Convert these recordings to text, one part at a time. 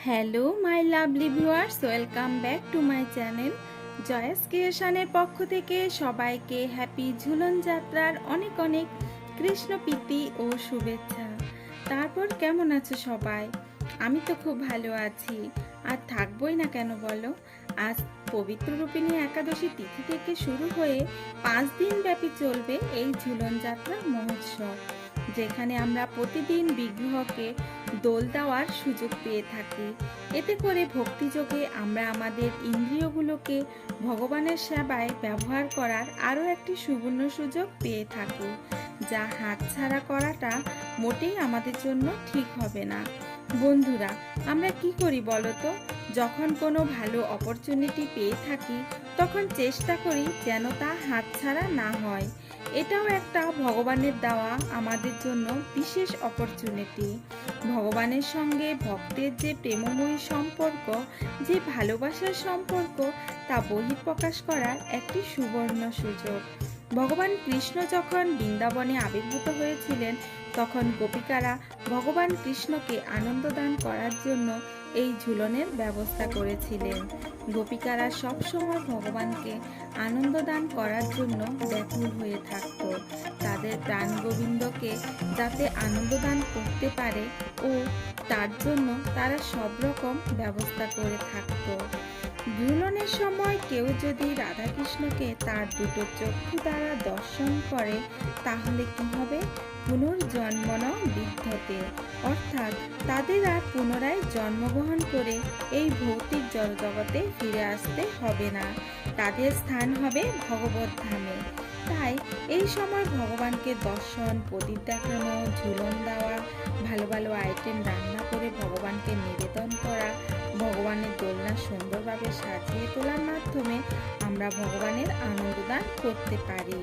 Hello my lovely viewers, welcome back to my channel. Joyce ক্রিয়েশনের পক্ষ থেকে সবাইকে হ্যাপি ঝুলন যাত্রার অনেক অনেক কৃষ্ণপ্রীতি ও শুভেচ্ছা। তারপর কেমন আছো সবাই? আমি তো খুব ভালো আছি, আর থাকবোই না কেন বলো। আজ পবিত্র রূপিণী একাদশী তিথি থেকে শুরু হয়ে 5 দিন ব্যাপী চলবে এই ঝুলন যাত্রা মহোৎসব, যেখানে আমরা প্রতিদিন বিগ্রহকে দোল দেওয়ার সুযোগ পেয়ে থাকি। এতে করে ভক্তিযোগে আমরা আমাদের ইন্দ্রিয়গুলোকে ভগবানের সেবায় ব্যবহার করার আরও একটি সুবর্ণ সুযোগ পেয়ে থাকি, যা হাতছাড়া করাটা মোটেই আমাদের জন্য ঠিক হবে না। বন্ধুরা, আমরা কি করি বলো তো? যখন কোনো ভালো অপরচুনিটি পেয়ে থাকি তখন চেষ্টা করি যেন তা হাতছাড়া না হয়। এটাও একটা ভগবানের দেওয়া আমাদের জন্য বিশেষ অপরচুনিটি। ভগবানের সঙ্গে ভক্তের যে প্রেমময়ী সম্পর্ক, যে ভালোবাসার সম্পর্ক, তা বহিঃপ্রকাশ করার একটি সুবর্ণ সুযোগ। ভগবান কৃষ্ণ যখন বৃন্দাবনে আবির্ভূত হয়েছিলেন, তখন গোপিকারা ভগবান কৃষ্ণকে আনন্দ দান করার জন্য এই ঝুলনের ব্যবস্থা করেছিলেন। গোপিকারা সবসময় ভগবানকে আনন্দ দান করার জন্য ব্যাকুল হয়ে থাকত, তাদের প্রাণ গোবিন্দকে যাতে আনন্দ দান করতে পারে, ও তার জন্য তারা সব রকম ব্যবস্থা করে থাকত। ঝুলনের সময় কেউ যদি রাধাকৃষ্ণকে তার দুটো চক্ষু দ্বারা দর্শন করে, তাহলে কি হবে? পুনর্জন্মন বিদ্যতে, অর্থাৎ তাদের আর পুনরায় জন্মগ্রহণ করে এই ভৌতিক জড়জগতে ফিরে আসতে হবে না, তাদের স্থান হবে ভগবত ধামে। তাই এই সময় ভগবানকে দর্শন, প্রদীপ দেখানো, ঝুলন দেওয়া, ভালো ভালো আইটেম রান্না করে ভগবানকে নিবেদন করা, ভগবানের দোলনা সুন্দরভাবে সাজিয়ে তোলার মাধ্যমে আমরা ভগবানের আনন্দদান করতে পারি।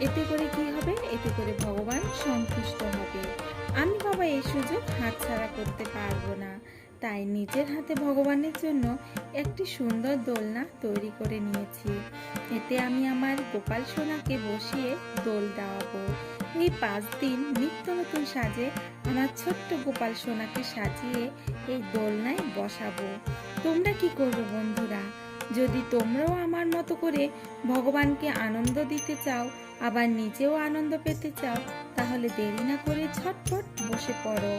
এতে করে কি হবে? এতে করে ভগবান সন্তুষ্ট হবে। আমি বাবা এই সুযোগ হাতছাড়া করতে পারবো না, তাই নিজের হাতে ভগবানের জন্য একটি সুন্দর দোলনা তৈরি করে নিয়েছি। এতে আমি আমার গোপাল সোনাকে বসিয়ে দোল দেওয়াবো। এই 5 দিন নিত্য নতুন সাজে আমার ছোট্ট গোপাল সোনাকে সাজিয়ে এই দোলনায় বসাবো। তোমরা কি করবে বন্ধুরা? যদি তোমরাও আমার মতো করে ভগবানকে আনন্দ দিতে চাও, আবার নিজেও আনন্দ পেতে চাও, তাহলে দেরি না করে ঝটপট বসে পড়ো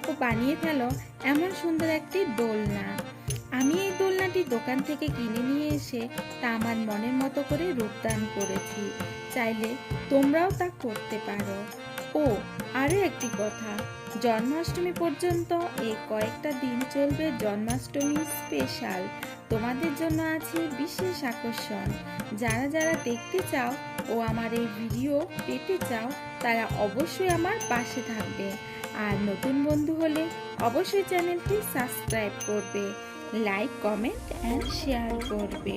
ও বানিয়ে ফেলো এমন সুন্দর একটি দোলনা। আমি এই দোলনাটি দোকান থেকে কিনে নিয়ে এসে তা আমার মনের মতো করে রূপদান করেছি। চাইলে তোমরাও তা করতে পারো। ও আরও একটি কথা, জন্মাষ্টমী পর্যন্ত এই কয়েকটা দিন চলবে জন্মাষ্টমী স্পেশাল। তোমাদের জন্য আছে বিশেষ আকর্ষণ। যারা যারা দেখতে চাও ও আমার এই ভিডিও পেতে চাও, তারা অবশ্যই আমার পাশে থাকবে। আর নতুন বন্ধু হলে অবশ্যই চ্যানেলটি সাবস্ক্রাইব করবে, লাইক, কমেন্ট অ্যান্ড শেয়ার করবে।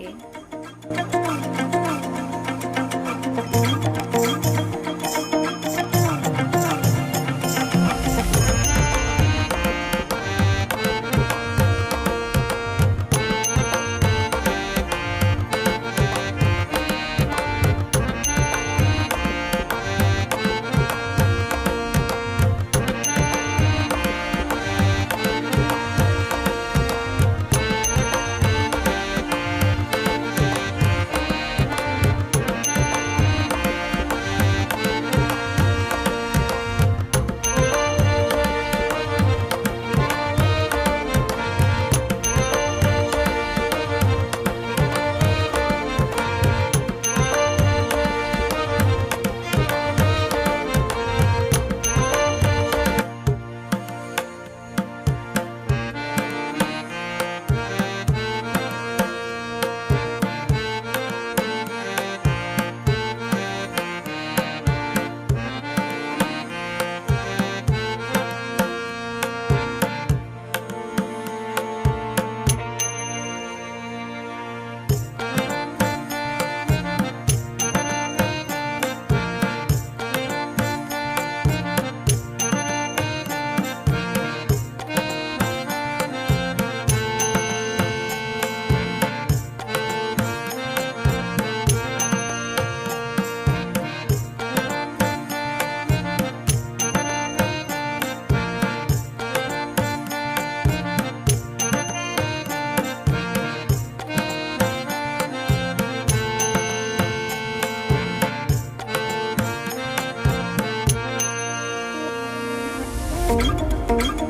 Thank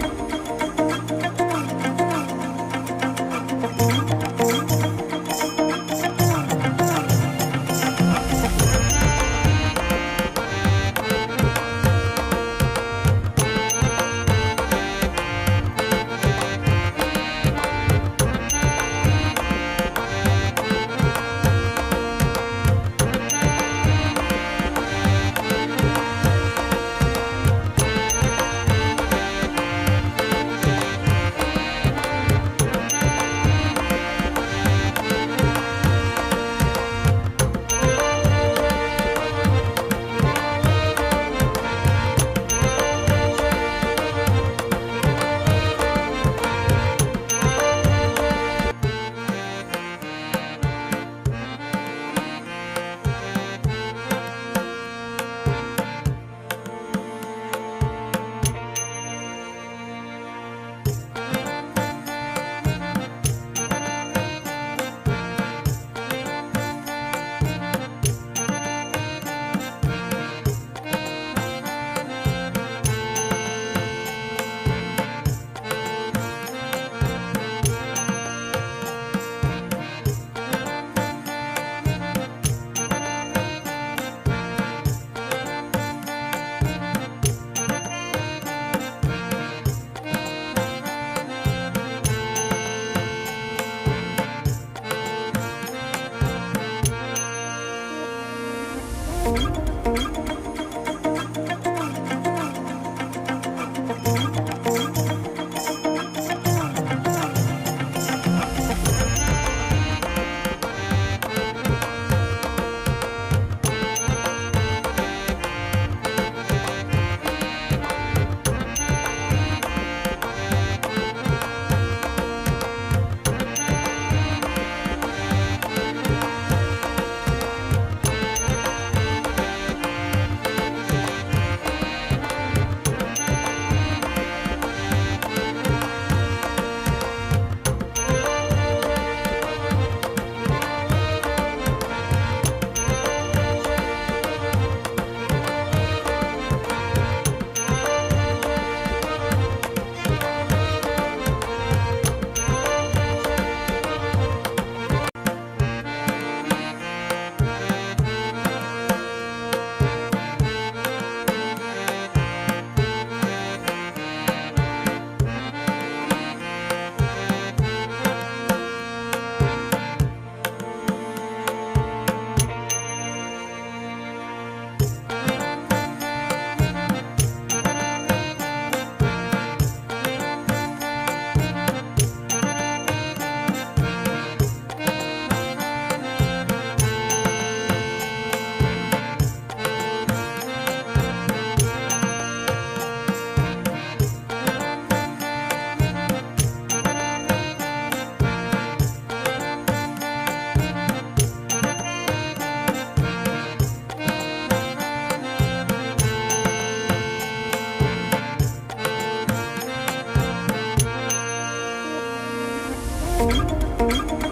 you.